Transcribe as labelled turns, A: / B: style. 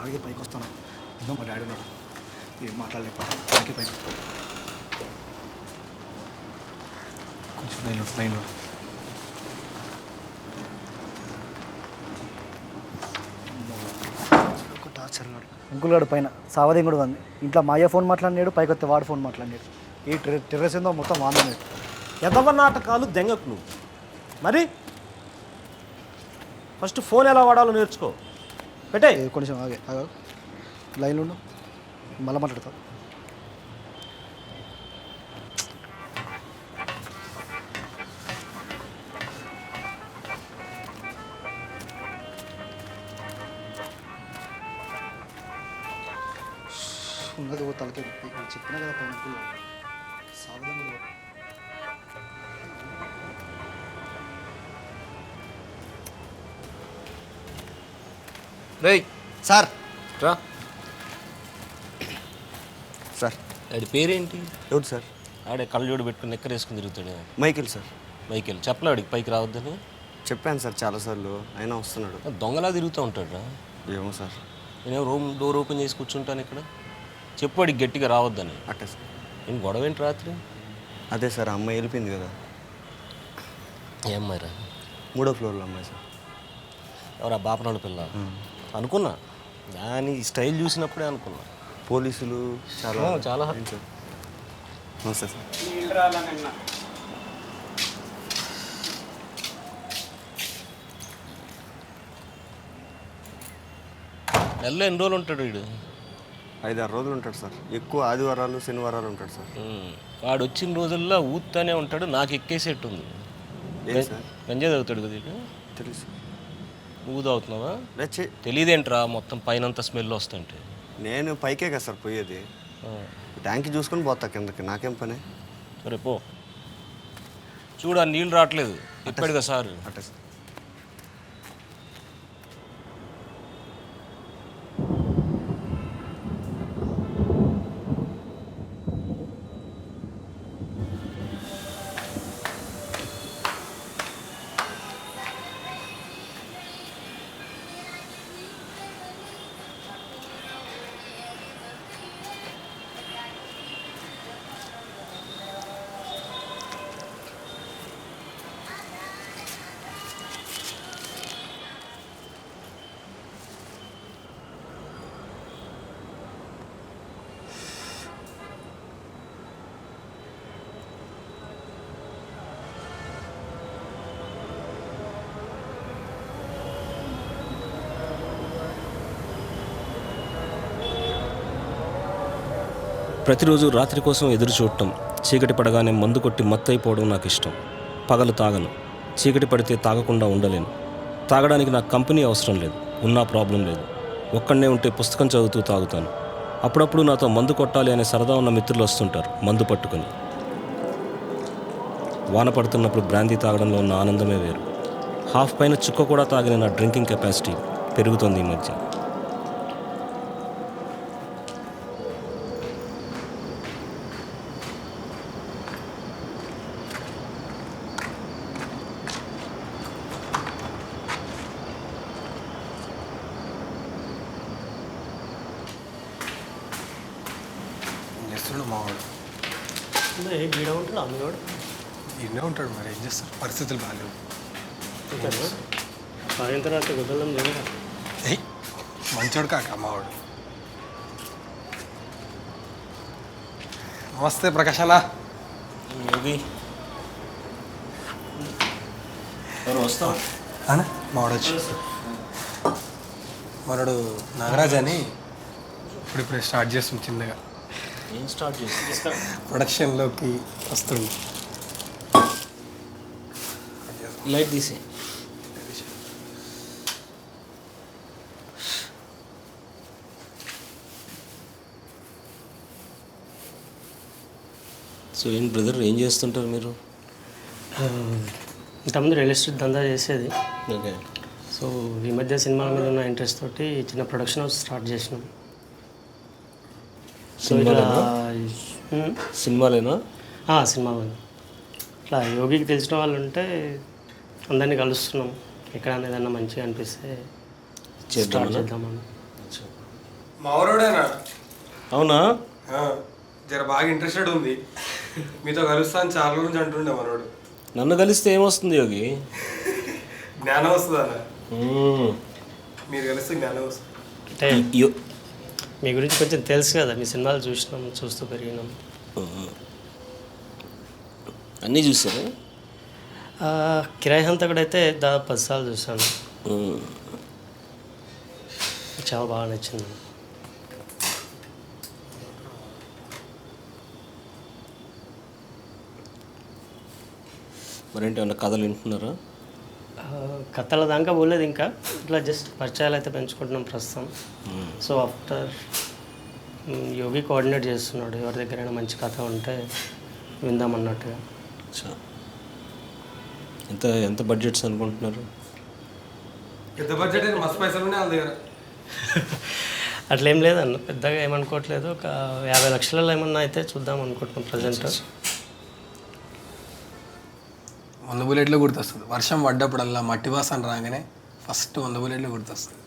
A: అడిగి పైకి వస్తాను. ఇందో మా డాడీ ఉన్నాడు, ఏం మాట్లాడలేకపోతే పైకి కొంచెం లైన్లో అంకుల్ గారు పైన సావదేం కూడా ఉంది. ఇంట్లో మా అయ్య ఫోన్ మాట్లాడినాడు, పైకి వస్తే వాడు ఫోన్ మాట్లాడినాడు. ఈ టెర్రస్ ఏందో మొత్తం వాందన్నాడు.
B: ఎదవ నాటకాలు దెంగకు నువ్వు. మరి ఫస్ట్ ఫోన్ ఎలా వాడాలో నేర్చుకో. పెట్టే
A: కొంచెం ఆగే లైన్లో ఉండు, మళ్ళీ మాట్లాడతావు. ఉన్నది తలకే చెప్పినా కదా పైన సావధానం.
C: రేయ్
D: సార్
C: రా.
D: సార్
C: ఆడి పేరేంటి?
D: ఎవరు సార్?
C: ఆడే కళ్ళజోడు పెట్టుకుని నెక్కర వేసుకుని తిరుగుతాడు.
D: Michael sir.
C: మైకేల్ చెప్పలేవాడికి పైకి రావద్దని.
D: చెప్పాను సార్ చాలాసార్లు, అయినా వస్తున్నాడు.
C: దొంగలా తిరుగుతూ ఉంటాడు రా.
D: ఏమో సార్.
C: నేను రూమ్ డోర్ ఓపెన్ చేసి కూర్చుంటాను ఇక్కడ. చెప్పు వాడికి గట్టిగా రావద్దని.
D: అట్టే సార్.
C: నేను గొడవ ఏంటి రాత్రి?
D: అదే సార్, ఆ అమ్మాయి వెళ్ళిపోయింది కదా.
C: ఏం మరి?
D: 3వ ఫ్లోర్లో అమ్మాయి సార్.
C: ఎవరా బాపనాడు పిల్ల? అనుకున్నా, దాని స్టైల్ చూసినప్పుడే అనుకున్నా.
D: పోలీసులు చాలా
C: చాలా
D: సార్. నమస్తే సార్.
C: నెలలో ఎన్ని రోజులు ఉంటాడు వీడు?
D: 5-6 రోజులు ఉంటాడు సార్. ఎక్కువ ఆదివారాలు శనివారాలు ఉంటాడు సార్.
C: వాడు వచ్చిన రోజుల్లో ఊతానే ఉంటాడు. నాకు ఎక్కేసేట్టుంది.
D: ఏం సార్?
C: గంజా తాగుతాడు కదా వీడు.
D: తెలుసు.
C: నువ్వు తాగుతున్నావా?
D: లేచి
C: తెలియదేంట్రా మొత్తం పైనంత స్మెల్ వస్తుంటే?
D: నేను పైకే కదా సార్ పోయేది. ట్యాంక్ చూసుకొని పోతా కిందకి, నాకేం పని.
C: సరే పో. చూడు ఆ నీళ్ళు రావట్లేదు. ఇప్పటిగా సార్.
D: అట్టే సార్.
C: ప్రతిరోజు రాత్రి కోసం ఎదురు చూడటం, చీకటి పడగానే మందు కొట్టి మత్తైపోవడం నాకు ఇష్టం. పగలు తాగను, చీకటి పడితే తాగకుండా ఉండలేను. తాగడానికి నాకు కంపెనీ అవసరం లేదు, ఉన్నా ప్రాబ్లం లేదు. ఒక్కడనే ఉంటే పుస్తకం చదువుతూ తాగుతాను. అప్పుడప్పుడు నాతో మందు కొట్టాలి అనే సరదా ఉన్న మిత్రులు వస్తుంటారు మందు పట్టుకొని. వాన పడుతున్నప్పుడు బ్రాందీ తాగడంలో ఉన్న ఆనందమే వేరు. హాఫ్ పైన చుక్క కూడా తాగిన నా డ్రింకింగ్ కెపాసిటీ పెరుగుతోంది ఈ మధ్య.
E: చేస్తున్నాడు మావాడు.
B: గీడ ఉంటాడు అమ్మవాడు.
E: ఇన్నే ఉంటాడు, మరి ఏం చేస్తారు, పరిస్థితులు బాగాలేవు.
B: తాగిన తర్వాత గుడ్డలం లేదా?
E: మంచోడు కాక అమ్మవాడు. నమస్తే ప్రకాష్ అన్న. అన్న మావాడు వచ్చి మనడు నాగరాజ్ అని ఇప్పుడిప్పుడే స్టార్ట్ చేస్తుంది చిన్నగా.
C: ఏం స్టార్ట్ చేసి
E: ప్రొడక్షన్లోకి వస్తుంది.
C: లైట్ తీసి సో ఏం బ్రదర్, ఏం చేస్తుంటారు మీరు?
F: ఇంతకుముందు రియల్ ఎస్టేట్ దందా చేసేది.
C: ఓకే.
F: సో ఈ మధ్య సినిమాల మీద ఉన్న ఇంట్రెస్ట్ తోటి చిన్న ప్రొడక్షన్ హౌస్ స్టార్ట్ చేసినాం. సో ఇట్లా
C: సినిమాలేనా?
F: సినిమా ఇట్లా యోగికి తెలిసిన వాళ్ళు ఉంటే అందరినీ కలుస్తున్నాం. ఎక్కడైనా ఏదన్నా మంచిగా అనిపిస్తే స్టార్ట్ చేద్దామని.
E: మావరోడేనా?
C: అవునా?
E: జర బాగా ఇంట్రెస్టెడ్ ఉంది. మీతో కలుస్తాను చాలా రోజు నుంచి అంటుండే మనోడు.
C: నన్ను కలిస్తే ఏమొస్తుంది యోగి?
E: జ్ఞానం వస్తుంది అన్న. మీరు కలిస్తే జ్ఞానం వస్తుంది.
F: అంటే మీ గురించి కొంచెం తెలుసు కదా, మీ సినిమాలు చూసినాం, చూస్తూ పెరిగినాం.
C: అన్నీ చూసారా?
F: కిరాయి హంతకుడు అయితే దాదాపు 10 సార్లు చూసాను. చాలా బాగా నచ్చింది.
C: మరేంటి ఏమన్నా కథలు వింటున్నారా?
F: కథల దాకా పోలేదు ఇంకా, ఇట్లా జస్ట్ పరిచయాలు అయితే పెంచుకుంటున్నాం ప్రస్తుతం. సో ఆఫ్టర్ యోగి కోఆర్డినేట్ చేస్తున్నాడు, ఎవరి దగ్గరైనా మంచి కథ ఉంటే విందామన్నట్టుగా.
C: ఎంత ఎంత బడ్జెట్స్ అనుకుంటున్నారు?
E: పెద్ద బడ్జెట్ అయితే మస్తు పైసలు ఉన్నాయి వాళ్ళ దగ్గర.
F: అట్లేం లేదన్న, పెద్దగా ఏమనుకోవట్లేదు. ఒక 50 లక్షలలో ఏమన్నా అయితే చూద్దాం అనుకుంటున్నాం ప్రజెంట్.
E: 100 బుల్లెట్లు గుర్తొస్తుంది. వర్షం పడ్డప్పుడల్లా మట్టి వాసన రాగానే ఫస్ట్ 100 బుల్లెట్లు గుర్తొస్తుంది.